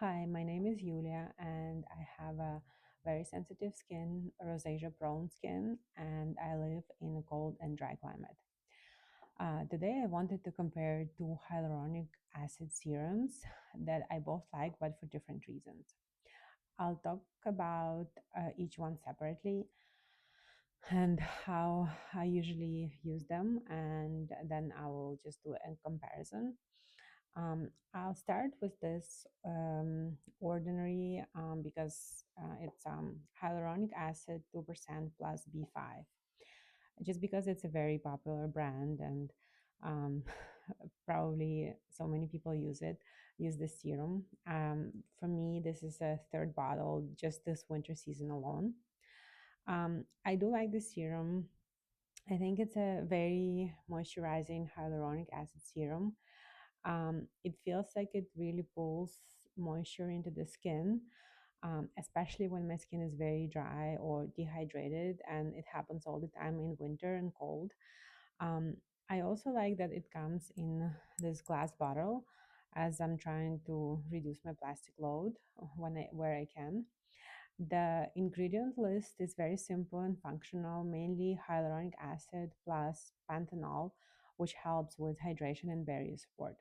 Hi, my name is Yulia, and I have a very sensitive skin, rosacea-prone skin, and I live in a cold and dry climate. Today, I wanted to compare two hyaluronic acid serums that I both like, but for different reasons. I'll talk about each one separately and how I usually use them, and then I will just do a comparison. I'll start with this ordinary because it's hyaluronic acid 2% plus B5, just because it's a very popular brand and um, probably so many people use this serum. For me, this is a third bottle just this winter season alone. I do like this serum. I think it's a very moisturizing hyaluronic acid serum. It feels like it really pulls moisture into the skin, especially when my skin is very dry or dehydrated, and it happens all the time in winter and cold. Um, I also like that it comes in this glass bottle, as I'm trying to reduce my plastic load where I can. The ingredient list is very simple and functional, mainly hyaluronic acid plus panthenol, which helps with hydration and barrier support.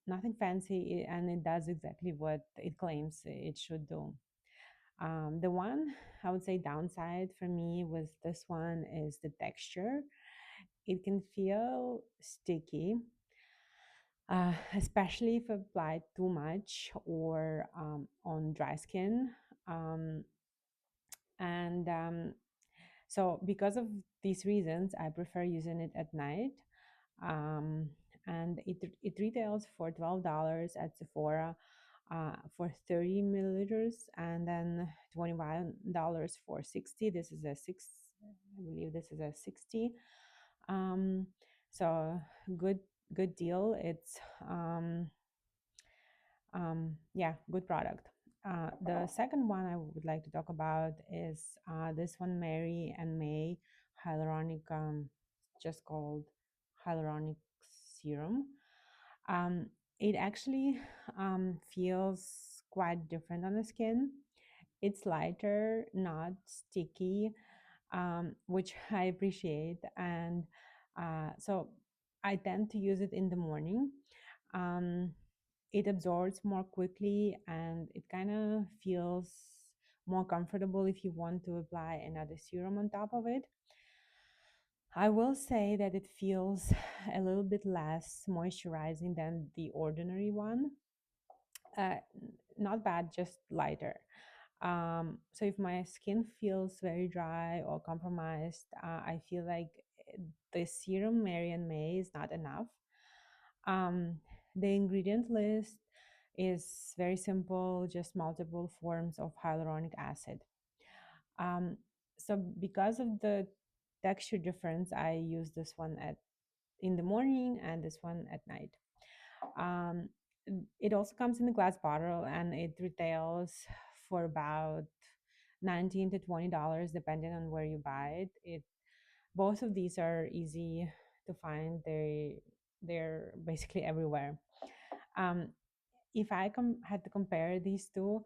Nothing fancy, and it does exactly what it claims it should do. The one I would say downside for me with this one is the texture. It can feel sticky, especially if applied too much or on dry skin. Um, and So, because of these reasons, I prefer using it at night. Um, and it retails for $12 at Sephora for 30 milliliters, and then $21 for 60. This is a six, I believe this is a 60. Um, so good, good deal. It's yeah, good product. The second one I would like to talk about is this one, Mary and May hyaluronic, just called hyaluronic serum. Um, it actually feels quite different on the skin. It's lighter, not sticky, which I appreciate. And so I tend to use it in the morning. Um, it absorbs more quickly and it kind of feels more comfortable if you want to apply another serum on top of it. I will say that it feels a little bit less moisturizing than the ordinary one. Uh, Not bad, just lighter. So if my skin feels very dry or compromised, I feel like the serum Mary and May is not enough. Um, the ingredient list is very simple, just multiple forms of hyaluronic acid. Um, so because of the texture difference, I use this one at in the morning and this one at night. Um, it also comes in a glass bottle and it retails for about 19 to $20 depending on where you buy it. Both of these are easy to find. They're basically everywhere. Um, if I had to compare these two,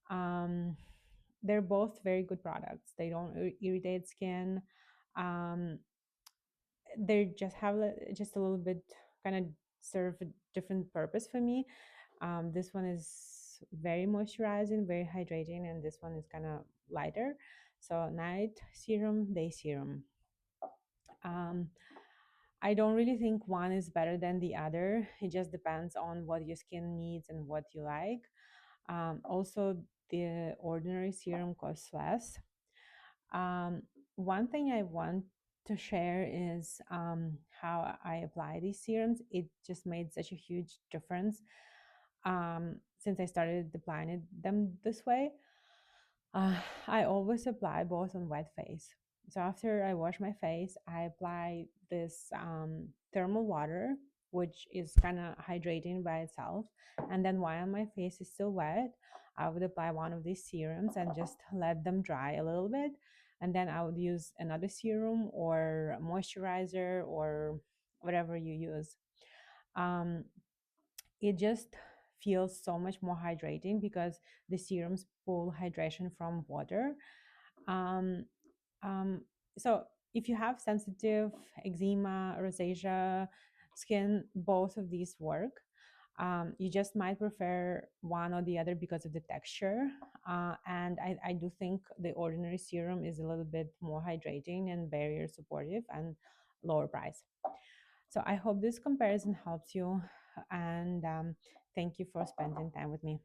um, they're both very good products. They don't irritate skin. Um, they just have just a little bit kind of serve a different purpose for me. This one is very moisturizing, very hydrating, and this one is kind of lighter. So night serum, day serum. Um, I don't really think one is better than the other. It just depends on what your skin needs and what you like. Also, the ordinary serum costs less. Um, One thing I want to share is how I apply these serums. It just made such a huge difference since I started applying them this way. Uh, I always apply both on wet face. So after I wash my face, I apply this thermal water, which is kind of hydrating by itself. And then while my face is still wet, I would apply one of these serums and just let them dry a little bit. And then I would use another serum or moisturizer or whatever you use. Um, it just feels so much more hydrating because the serums pull hydration from water. Um, um, so if you have sensitive eczema, rosacea skin, both of these work. You just might prefer one or the other because of the texture. And I do think the ordinary serum is a little bit more hydrating and barrier supportive and lower price. So I hope this comparison helps you. And thank you for spending time with me.